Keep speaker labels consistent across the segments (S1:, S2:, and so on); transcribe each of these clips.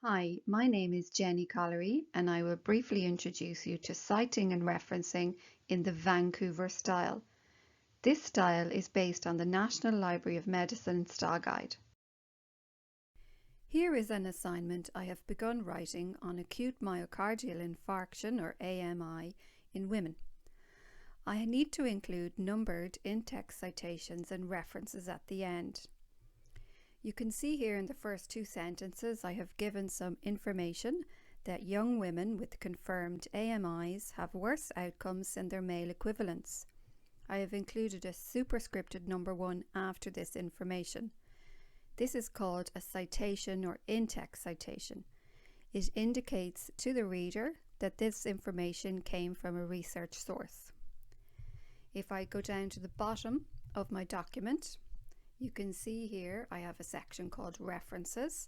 S1: Hi, my name is Jenny Collery, and I will briefly introduce you to citing and referencing in the Vancouver style. This style is based on the National Library of Medicine Style Guide. Here is an assignment I have begun writing on acute myocardial infarction, or AMI, in women. I need to include numbered in-text citations and references at the end. You can see here in the first two sentences I have given some information that young women with confirmed AMIs have worse outcomes than their male equivalents. I have included a superscripted number 1 after this information. This is called a citation or in-text citation. It indicates to the reader that this information came from a research source. If I go down to the bottom of my document, you can see here I have a section called References,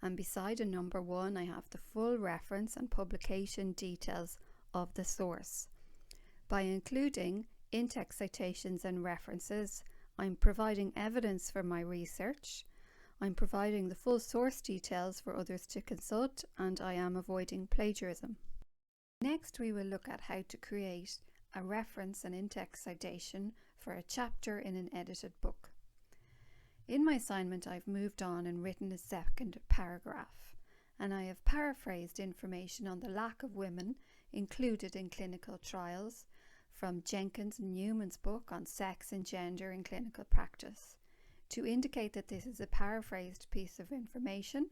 S1: and beside a number 1 I have the full reference and publication details of the source. By including in-text citations and references, I'm providing evidence for my research, I'm providing the full source details for others to consult, and I am avoiding plagiarism. Next, we will look at how to create a reference and in-text citation for a chapter in an edited book. In my assignment, I've moved on and written a second paragraph, and I have paraphrased information on the lack of women included in clinical trials from Jenkins and Newman's book on sex and gender in clinical practice, to indicate that this is a paraphrased piece of information.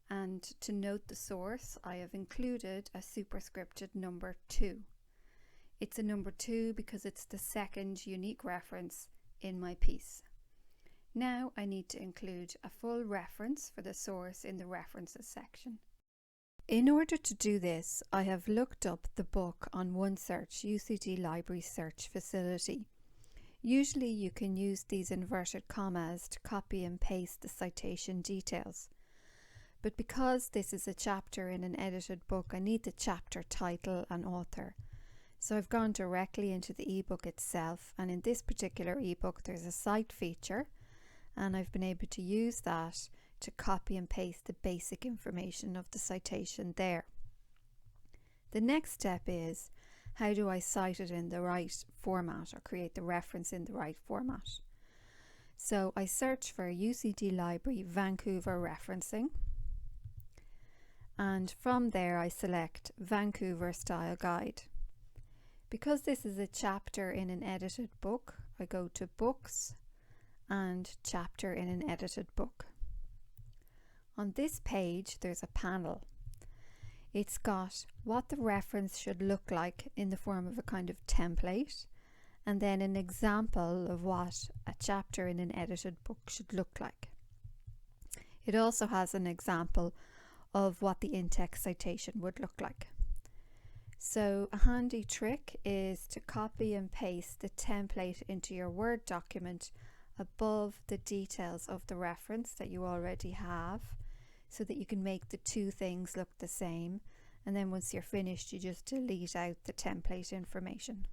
S1: And to note the source, I have included a superscripted number 2. It's a number 2 because it's the second unique reference in my piece. Now I need to include a full reference for the source in the references section. In order to do this, I have looked up the book on OneSearch UCD Library Search Facility. Usually you can use these inverted commas to copy and paste the citation details. But because this is a chapter in an edited book, I need the chapter title and author. So I've gone directly into the ebook itself, and in this particular ebook there's a cite feature, and I've been able to use that to copy and paste the basic information of the citation there. The next step is, how do I cite it in the right format, or create the reference in the right format? So I search for UCD Library Vancouver referencing, and from there I select Vancouver Style Guide. Because this is a chapter in an edited book, I go to Books and Chapter in an Edited Book. On this page there's a panel. It's got what the reference should look like in the form of a kind of template, and then an example of what a chapter in an edited book should look like. It also has an example of what the in-text citation would look like. So a handy trick is to copy and paste the template into your Word document above the details of the reference that you already have, so that you can make the two things look the same, and then once you're finished you just delete out the template information.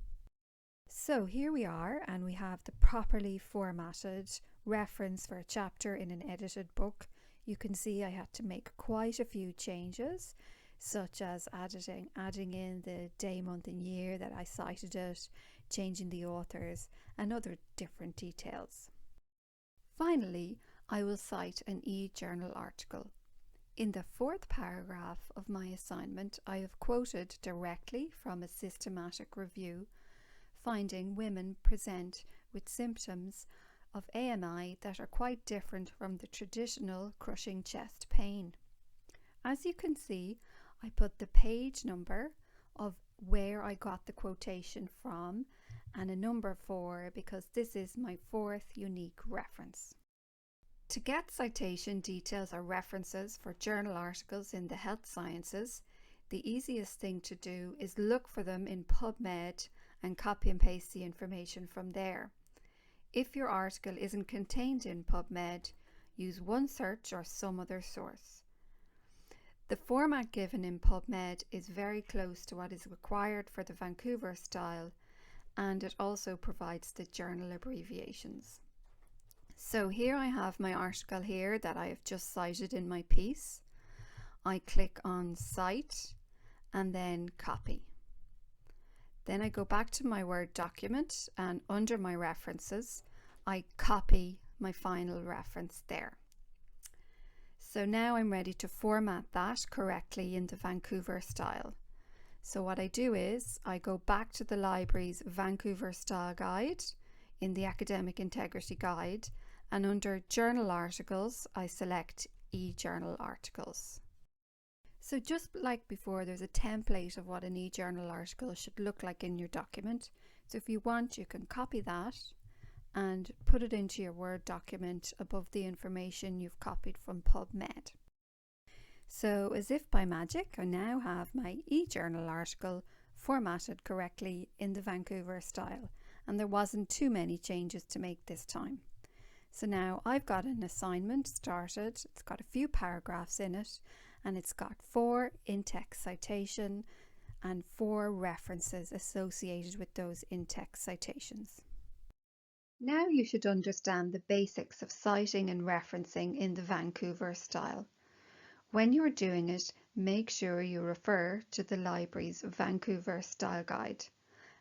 S1: So here we are, and we have the properly formatted reference for a chapter in an edited book. You can see I had to make quite a few changes, such as adding in the day, month and year that I cited it, changing the authors, and other different details. Finally, I will cite an e-journal article. In the fourth paragraph of my assignment, I have quoted directly from a systematic review, finding women present with symptoms of AMI that are quite different from the traditional crushing chest pain. As you can see, I put the page number of where I got the quotation from and a number 4 because this is my fourth unique reference. To get citation details or references for journal articles in the health sciences, the easiest thing to do is look for them in PubMed and copy and paste the information from there. If your article isn't contained in PubMed, use OneSearch or some other source. The format given in PubMed is very close to what is required for the Vancouver style, and it also provides the journal abbreviations. So here I have my article here that I have just cited in my piece. I click on Cite and then Copy. Then I go back to my Word document, and under my references, I copy my final reference there. So now I'm ready to format that correctly in the Vancouver Style. So what I do is I go back to the library's Vancouver Style Guide in the Academic Integrity Guide, and under Journal Articles, I select e-journal articles. So just like before, there's a template of what an e-journal article should look like in your document. So if you want, you can copy that and put it into your Word document above the information you've copied from PubMed. So as if by magic, I now have my e-journal article formatted correctly in the Vancouver Style, and there wasn't too many changes to make this time. So now I've got an assignment started. It's got a few paragraphs in it, and it's got 4 in-text citation and 4 references associated with those in-text citations. Now you should understand the basics of citing and referencing in the Vancouver Style. When you're doing it, make sure you refer to the library's Vancouver Style Guide,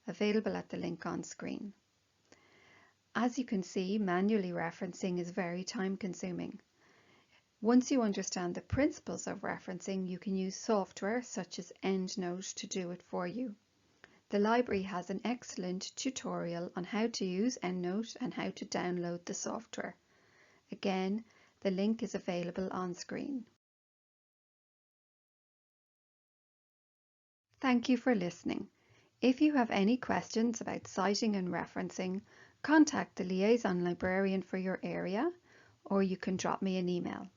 S1: available at the link on screen. As you can see, manually referencing is very time-consuming. Once you understand the principles of referencing, you can use software such as EndNote to do it for you. The library has an excellent tutorial on how to use EndNote and how to download the software. Again, the link is available on screen. Thank you for listening. If you have any questions about citing and referencing, contact the liaison librarian for your area, or you can drop me an email.